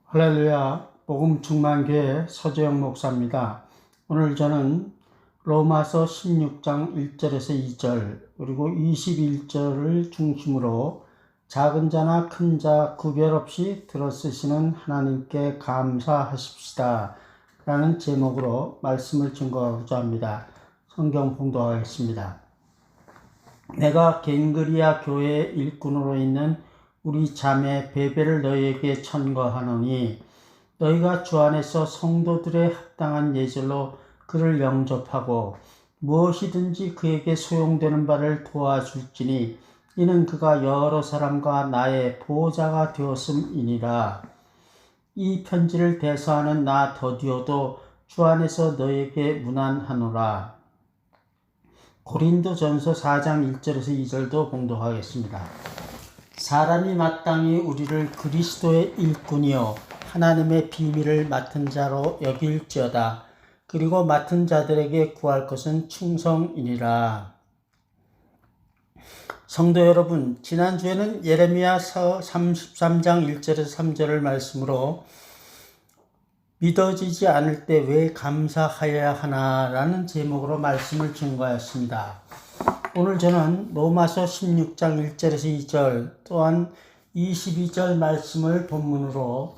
할렐루야, 복음 충만교회 서재영 목사입니다. 오늘 저는 로마서 16장 1절에서 2절 그리고 21절을 중심으로 작은 자나 큰 자 구별 없이 들어쓰시는 하나님께 감사하십시다 라는 제목으로 말씀을 증거하고자 합니다. 성경 봉독하겠습니다. 내가 갱그리아 교회의 일꾼으로 있는 우리 자매 베베를 너희에게 천거하노니 너희가 주 안에서 성도들의 합당한 예절로 그를 영접하고 무엇이든지 그에게 소용되는 바를 도와줄지니 이는 그가 여러 사람과 나의 보호자가 되었음이니라. 이 편지를 대서하는 나 더디오도 주 안에서 너희에게 문안하노라. 고린도전서 4장 1절에서 2절도 봉독하겠습니다. 사람이 마땅히 우리를 그리스도의 일꾼이요 하나님의 비밀을 맡은 자로 여길지어다. 그리고 맡은 자들에게 구할 것은 충성이니라. 성도 여러분, 지난주에는 예레미야서 33장 1절에서 3절을 말씀으로 믿어지지 않을 때 왜 감사하여야 하나라는 제목으로 말씀을 증거하였습니다. 오늘 저는 로마서 16장 1절에서 2절 또한 22절 말씀을 본문으로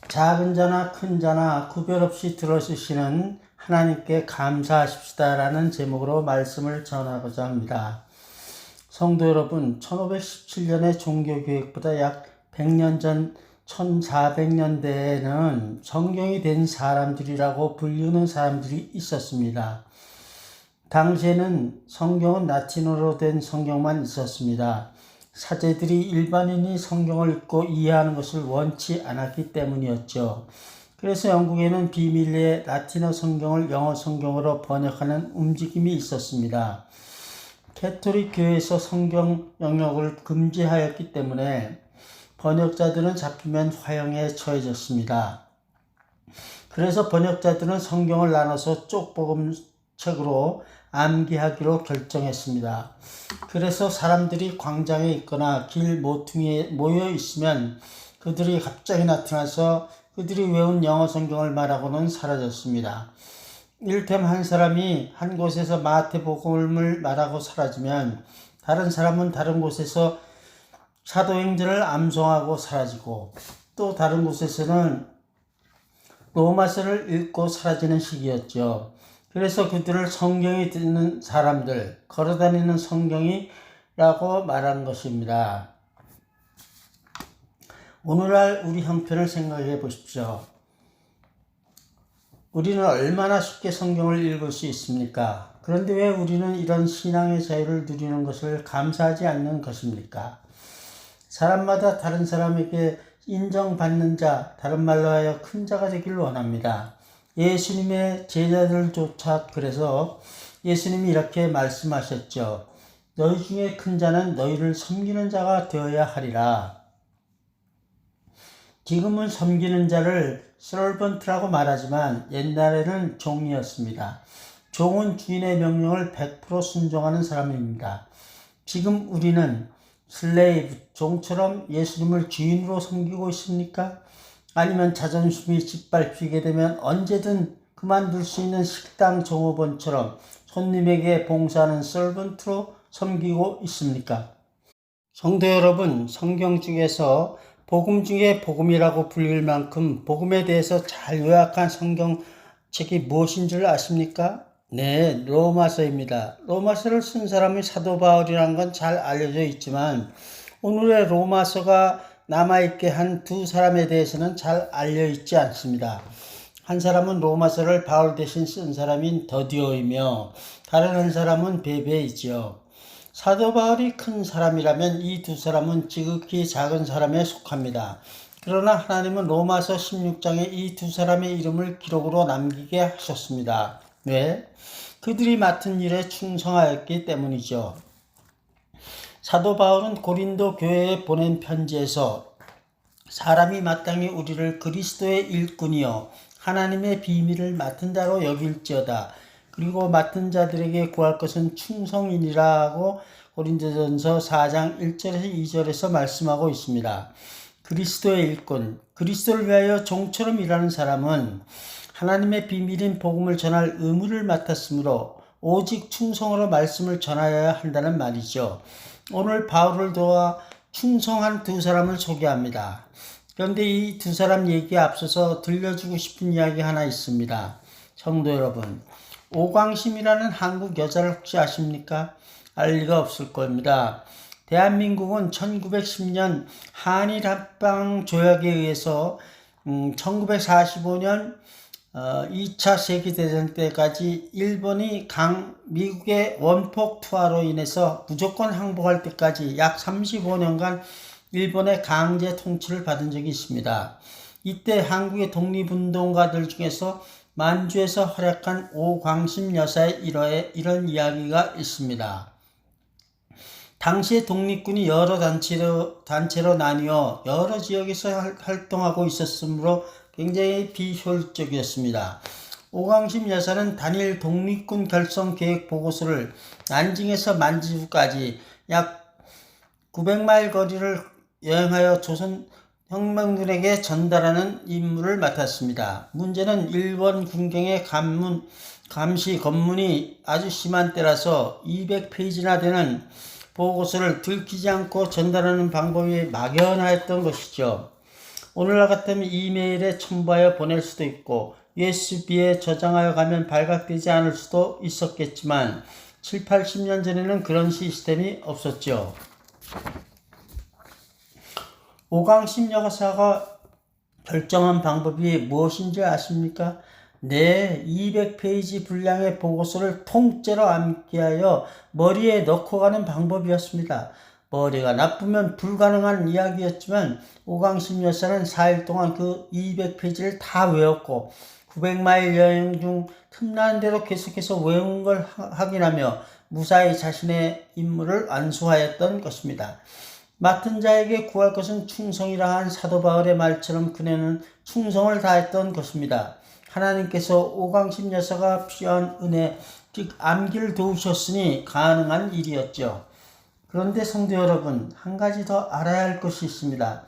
작은 자나 큰 자나 구별 없이 들어주시는 하나님께 감사하십시다라는 제목으로 말씀을 전하고자 합니다. 성도 여러분, 1517년의 종교개혁보다 약 100년 전 1400년대에는 성경이 된 사람들이라고 불리는 사람들이 있었습니다. 당시에는 성경은 라틴어로 된 성경만 있었습니다. 사제들이 일반인이 성경을 읽고 이해하는 것을 원치 않았기 때문이었죠. 그래서 영국에는 비밀리에 라틴어 성경을 영어 성경으로 번역하는 움직임이 있었습니다. 캐톨릭 교회에서 성경 영역을 금지하였기 때문에 번역자들은 잡히면 화형에 처해졌습니다. 그래서 번역자들은 성경을 나눠서 쪽복음책으로 암기하기로 결정했습니다. 그래서 사람들이 광장에 있거나 길 모퉁이에 모여 있으면 그들이 갑자기 나타나서 그들이 외운 영어 성경을 말하고는 사라졌습니다. 이를테면 한 사람이 한 곳에서 마태복음을 말하고 사라지면 다른 사람은 다른 곳에서 사도행전을 암송하고 사라지고 또 다른 곳에서는 로마서를 읽고 사라지는 시기였죠. 그래서 그들을 성경이 듣는 사람들, 걸어다니는 성경이라고 말한 것입니다. 오늘날 우리 형편을 생각해 보십시오. 우리는 얼마나 쉽게 성경을 읽을 수 있습니까? 그런데 왜 우리는 이런 신앙의 자유를 누리는 것을 감사하지 않는 것입니까? 사람마다 다른 사람에게 인정받는 자, 다른 말로 하여 큰 자가 되기를 원합니다. 예수님의 제자들조차 그래서 예수님이 이렇게 말씀하셨죠. 너희 중에 큰 자는 너희를 섬기는 자가 되어야 하리라. 지금은 섬기는 자를 서번트라고 말하지만 옛날에는 종이었습니다. 종은 주인의 명령을 100% 순종하는 사람입니다. 지금 우리는 슬레이브, 종처럼 예수님을 주인으로 섬기고 있습니까? 아니면 자존심이 짓밟히게 되면 언제든 그만둘 수 있는 식당 종업원처럼 손님에게 봉사하는 서번트로 섬기고 있습니까? 성도 여러분, 성경 중에서 복음 중에 복음이라고 불릴 만큼 복음에 대해서 잘 요약한 성경책이 무엇인 줄 아십니까? 네, 로마서입니다. 로마서를 쓴 사람이 사도 바울이라는 건 잘 알려져 있지만 오늘의 로마서가 남아있게 한 두 사람에 대해서는 잘 알려있지 않습니다. 한 사람은 로마서를 바울 대신 쓴 사람인 더디오이며 다른 한 사람은 베베이지요. 사도 바울이 큰 사람이라면 이 두 사람은 지극히 작은 사람에 속합니다. 그러나 하나님은 로마서 16장에 이 두 사람의 이름을 기록으로 남기게 하셨습니다. 왜? 그들이 맡은 일에 충성하였기 때문이죠. 사도 바울은 고린도 교회에 보낸 편지에서 사람이 마땅히 우리를 그리스도의 일꾼이요 하나님의 비밀을 맡은 자로 여길지어다. 그리고 맡은 자들에게 구할 것은 충성이니라 하고 고린도전서 4장 1절에서 2절에서 말씀하고 있습니다. 그리스도의 일꾼, 그리스도를 위하여 종처럼 일하는 사람은 하나님의 비밀인 복음을 전할 의무를 맡았으므로 오직 충성으로 말씀을 전하여야 한다는 말이죠. 오늘 바울을 도와 충성한 두 사람을 소개합니다. 그런데 이 두 사람 얘기에 앞서서 들려주고 싶은 이야기 하나 있습니다. 성도 여러분, 오광심이라는 한국 여자를 혹시 아십니까? 알 리가 없을 겁니다. 대한민국은 1910년 한일 합방 조약에 의해서 1945년 2차 세계대전 때까지 일본이 미국의 원폭 투하로 인해서 무조건 항복할 때까지 약 35년간 일본의 강제 통치를 받은 적이 있습니다. 이때 한국의 독립운동가들 중에서 만주에서 활약한 오광심 여사의 일화에 이런 이야기가 있습니다. 당시에 독립군이 여러 단체로 나뉘어 여러 지역에서 활동하고 있었으므로 굉장히 비효율적이었습니다. 오광심 여사는 단일 독립군 결성 계획 보고서를 난징에서 만주까지 약 900마일 거리를 여행하여 조선 혁명군에게 전달하는 임무를 맡았습니다. 문제는 일본 군경의 감시 검문이 아주 심한 때라서 200페이지나 되는 보고서를 들키지 않고 전달하는 방법이 막연하였던 것이죠. 오늘날 같으면 이메일에 첨부하여 보낼 수도 있고 USB에 저장하여 가면 발각되지 않을 수도 있었겠지만 7, 80년 전에는 그런 시스템이 없었죠. 오광심 여사가 결정한 방법이 무엇인지 아십니까? 네, 200페이지 분량의 보고서를 통째로 암기하여 머리에 넣고 가는 방법이었습니다. 머리가 나쁘면 불가능한 이야기였지만 오광심 여사는 4일 동안 그 200페이지를 다 외웠고 900마일 여행 중 틈나는 대로 계속해서 외운 걸 확인하며 무사히 자신의 임무를 완수하였던 것입니다. 맡은 자에게 구할 것은 충성이라 한 사도 바울의 말처럼 그녀는 충성을 다했던 것입니다. 하나님께서 오광심 여사가 필요한 은혜, 즉 암기를 도우셨으니 가능한 일이었죠. 그런데 성도 여러분, 한 가지 더 알아야 할 것이 있습니다.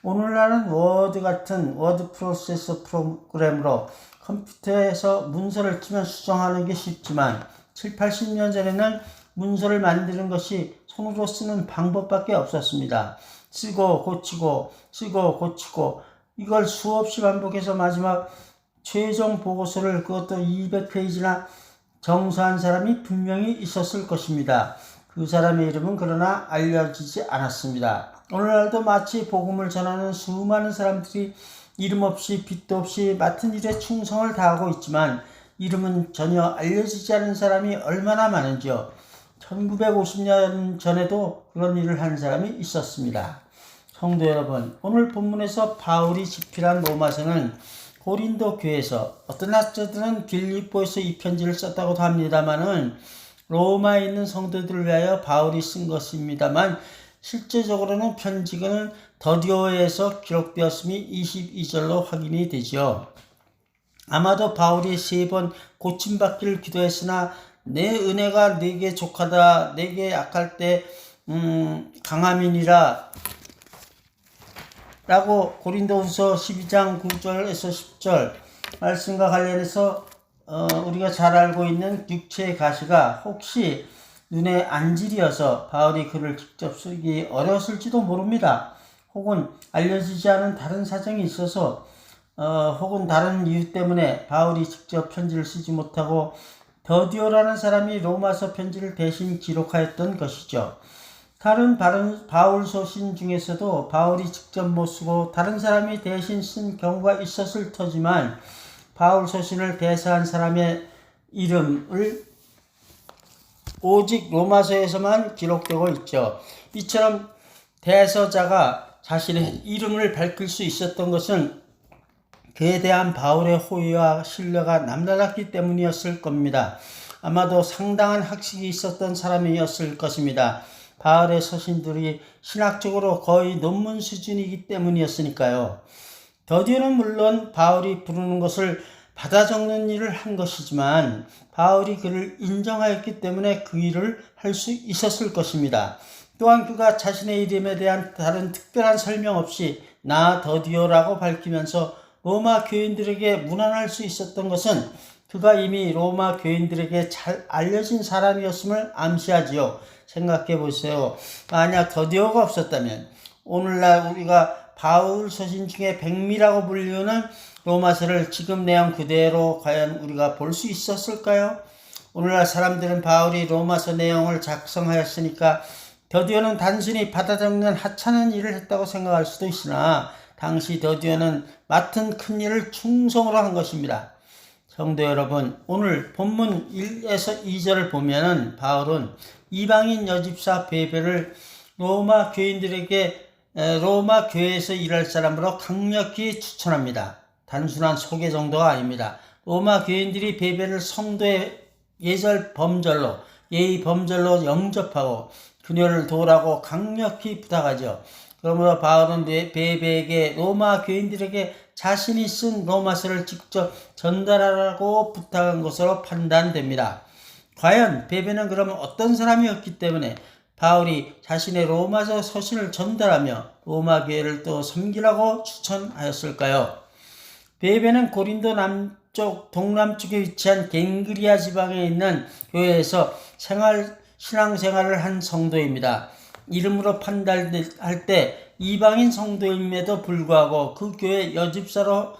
오늘날은 워드 같은 워드 프로세서 프로그램으로 컴퓨터에서 문서를 치면 수정하는 게 쉽지만 7, 80년 전에는 문서를 만드는 것이 손으로 쓰는 방법밖에 없었습니다. 쓰고 고치고 이걸 수없이 반복해서 마지막 최종 보고서를 그것도 200페이지나 정사한 사람이 분명히 있었을 것입니다. 그 사람의 이름은 그러나 알려지지 않았습니다. 오늘날도 마치 복음을 전하는 수많은 사람들이 이름 없이 빚도 없이 맡은 일에 충성을 다하고 있지만 이름은 전혀 알려지지 않은 사람이 얼마나 많은지요. 1950년 전에도 그런 일을 하는 사람이 있었습니다. 성도 여러분, 오늘 본문에서 바울이 집필한 로마서는 고린도 교회에서 어떤 학자들은 빌립보에서 이 편지를 썼다고도 합니다만은 로마에 있는 성도들을 위하여 바울이 쓴 것입니다만 실제적으로는 편지는 더디오에서 기록되었음이 22절로 확인이 되죠. 아마도 바울이 3번 고침받기를 기도했으나 내 은혜가 네게 족하다, 네게 약할 때 강함이니라 라고 고린도후서 12장 9절에서 10절 말씀과 관련해서 우리가 잘 알고 있는 육체의 가시가 혹시 눈에 안질이어서 바울이 글을 직접 쓰기 어려웠을지도 모릅니다. 혹은 알려지지 않은 다른 사정이 있어서 혹은 다른 이유 때문에 바울이 직접 편지를 쓰지 못하고 더디오라는 사람이 로마서 편지를 대신 기록하였던 것이죠. 다른 바울 서신 중에서도 바울이 직접 못 쓰고 다른 사람이 대신 쓴 경우가 있었을 터지만 바울 서신을 대사한 사람의 이름을 오직 로마서에서만 기록되고 있죠. 이처럼 대서자가 자신의 이름을 밝힐 수 있었던 것은 그에 대한 바울의 호의와 신뢰가 남달랐기 때문이었을 겁니다. 아마도 상당한 학식이 있었던 사람이었을 것입니다. 바울의 서신들이 신학적으로 거의 논문 수준이기 때문이었으니까요. 더디오는 물론 바울이 부르는 것을 받아 적는 일을 한 것이지만 바울이 그를 인정하였기 때문에 그 일을 할 수 있었을 것입니다. 또한 그가 자신의 이름에 대한 다른 특별한 설명 없이 나 더디오라고 밝히면서 로마 교인들에게 문안할 수 있었던 것은 그가 이미 로마 교인들에게 잘 알려진 사람이었음을 암시하지요. 생각해 보세요. 만약 더디오가 없었다면 오늘날 우리가 바울 서신 중에 백미라고 불리는 로마서를 지금 내용 그대로 과연 우리가 볼 수 있었을까요? 오늘날 사람들은 바울이 로마서 내용을 작성하였으니까 더디오는 단순히 받아 적는 하찮은 일을 했다고 생각할 수도 있으나 당시 더디오는 맡은 큰 일을 충성으로 한 것입니다. 성도 여러분, 오늘 본문 1에서 2절을 보면은 바울은 이방인 여집사 베베를 로마 교회에서 일할 사람으로 강력히 추천합니다. 단순한 소개 정도가 아닙니다. 로마 교인들이 베베를 성도의 예의 범절로 영접하고 그녀를 도우라고 강력히 부탁하죠. 그러므로 바울은 베베에게 로마 교인들에게 자신이 쓴 로마서를 직접 전달하라고 부탁한 것으로 판단됩니다. 과연 베베는 그러면 어떤 사람이었기 때문에 바울이 자신의 로마서 서신을 전달하며 로마 교회를 또 섬기라고 추천하였을까요? 베베는 고린도 동남쪽에 위치한 갱그리아 지방에 있는 교회에서 신앙생활을 한 성도입니다. 이름으로 판단할 때 이방인 성도임에도 불구하고 그 교회 여집사로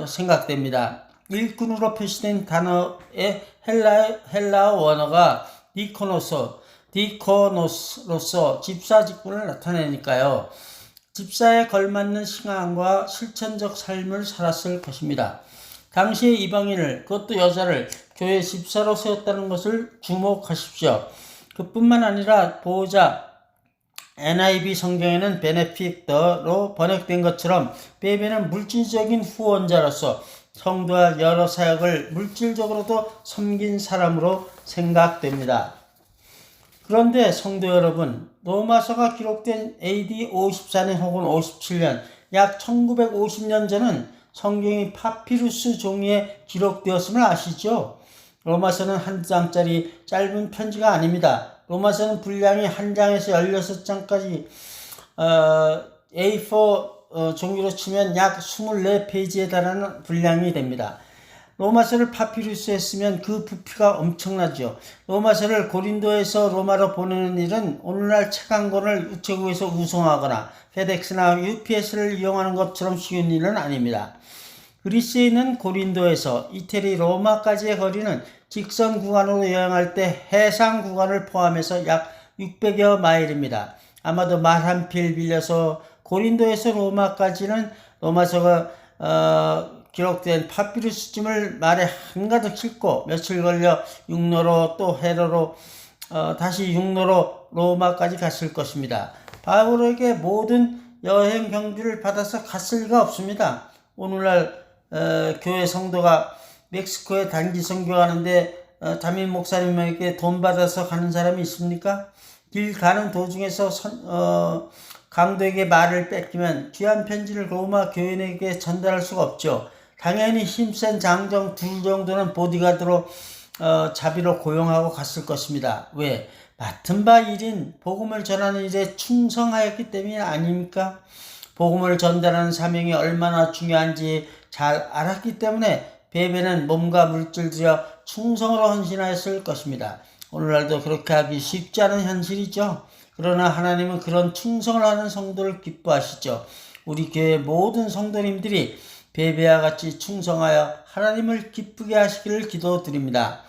생각됩니다. 일꾼으로 표시된 단어의 헬라어 원어가 디코노스로서 집사 직분을 나타내니까요. 집사에 걸맞는 신앙과 실천적 삶을 살았을 것입니다. 당시의 이방인을, 그것도 여자를 교회 집사로 세웠다는 것을 주목하십시오. 그뿐만 아니라 보호자 NIV 성경에는 베네픽터로 번역된 것처럼 베베는 물질적인 후원자로서 성도와 여러 사역을 물질적으로도 섬긴 사람으로 생각됩니다. 그런데 성도 여러분, 로마서가 기록된 AD 54년 혹은 57년, 약 1950년 전은 성경이 파피루스 종이에 기록되었음을 아시죠? 로마서는 한 장짜리 짧은 편지가 아닙니다. 로마서는 분량이 한 장에서 16장까지 A4 종이로 치면 약 24페이지에 달하는 분량이 됩니다. 로마서를 파피루스에 쓰면 그 부피가 엄청나죠. 로마서를 고린도에서 로마로 보내는 일은 오늘날 책 한 권을 우체국에서 운송하거나 페덱스나 UPS를 이용하는 것처럼 쉬운 일은 아닙니다. 그리스에 있는 고린도에서 이태리 로마까지의 거리는 직선 구간으로 여행할 때 해상 구간을 포함해서 약 600여 마일입니다. 아마도 말 한 필 빌려서 고린도에서 로마까지는 로마서가 기록된 파피루스쯤을 말에 한가득 싣고 며칠 걸려 육로로 또 해로로 다시 육로로 로마까지 갔을 것입니다. 바울에게 모든 여행 경비를 받아서 갔을 리가 없습니다. 오늘날 교회 성도가 멕시코에 단기 선교하는데 담임 목사님에게 돈 받아서 가는 사람이 있습니까? 길 가는 도중에서 강도에게 말을 뺏기면 귀한 편지를 로마 교인에게 전달할 수가 없죠. 당연히 힘센 장정 둘 정도는 보디가드로 자비로 고용하고 갔을 것입니다. 왜? 맡은 바 일인 복음을 전하는 일에 충성하였기 때문이 아닙니까? 복음을 전달하는 사명이 얼마나 중요한지 잘 알았기 때문에 베베는 몸과 물질 들여 충성으로 헌신하였을 것입니다. 오늘날도 그렇게 하기 쉽지 않은 현실이죠. 그러나 하나님은 그런 충성을 하는 성도를 기뻐하시죠. 우리 교회 모든 성도님들이 베베와 같이 충성하여 하나님을 기쁘게 하시기를 기도드립니다.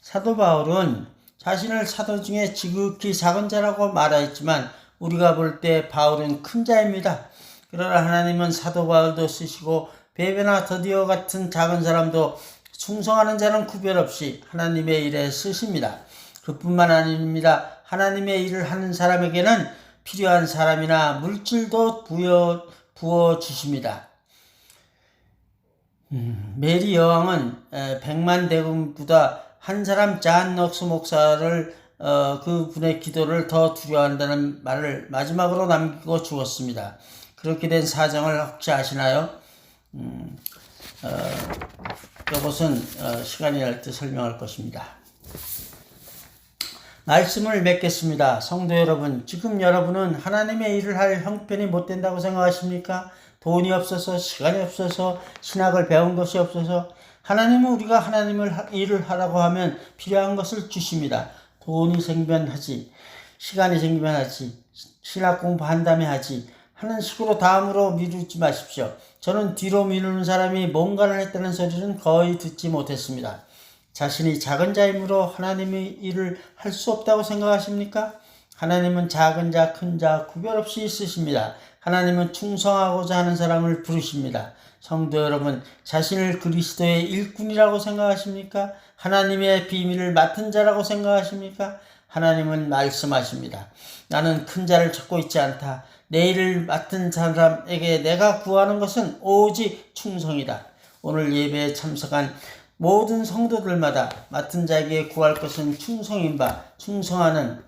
사도 바울은 자신을 사도 중에 지극히 작은 자라고 말하였지만 우리가 볼 때 바울은 큰 자입니다. 그러나 하나님은 사도 바울도 쓰시고 베베나 더디오 같은 작은 사람도 충성하는 자는 구별 없이 하나님의 일에 쓰십니다. 그뿐만 아닙니다. 하나님의 일을 하는 사람에게는 필요한 사람이나 물질도 부어주십니다. 메리 여왕은 100만 대군보다 한 사람 잔 넉스 목사를 그분의 기도를 더 두려워한다는 말을 마지막으로 남기고 죽었습니다. 그렇게 된 사정을 혹시 아시나요? 이것은 시간이 날 때 설명할 것입니다. 말씀을 맺겠습니다. 성도 여러분, 지금 여러분은 하나님의 일을 할 형편이 못 된다고 생각하십니까? 돈이 없어서, 시간이 없어서, 신학을 배운 것이 없어서. 하나님은 우리가 하나님을 일을 하라고 하면 필요한 것을 주십니다. 돈이 생기면 하지, 시간이 생기면 하지, 신학 공부한 다음에 하지 하는 식으로 다음으로 미루지 마십시오. 저는 뒤로 미루는 사람이 뭔가를 했다는 소리는 거의 듣지 못했습니다. 자신이 작은 자이므로 하나님의 일을 할 수 없다고 생각하십니까? 하나님은 작은 자, 큰 자 구별 없이 있으십니다. 하나님은 충성하고자 하는 사람을 부르십니다. 성도 여러분, 자신을 그리스도의 일꾼이라고 생각하십니까? 하나님의 비밀을 맡은 자라고 생각하십니까? 하나님은 말씀하십니다. 나는 큰 자를 찾고 있지 않다. 내 일을 맡은 사람에게 내가 구하는 것은 오직 충성이다. 오늘 예배에 참석한 모든 성도들마다 맡은 자에게 구할 것은 충성인 바, 충성하는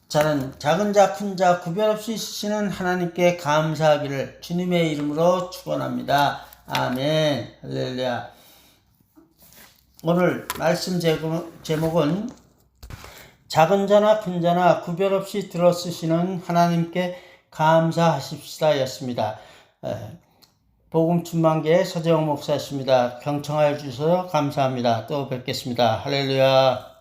자는 작은 자, 큰 자 구별 없이 있으시는 하나님께 감사하기를 주님의 이름으로 축원합니다. 아멘. 할렐루야. 오늘 말씀 제목은 작은 자나 큰 자나 구별 없이 들어쓰시는 하나님께 감사하십시다 였습니다. 복음 충만교회 서재영 목사였습니다. 경청하여 주셔서 감사합니다. 또 뵙겠습니다. 할렐루야.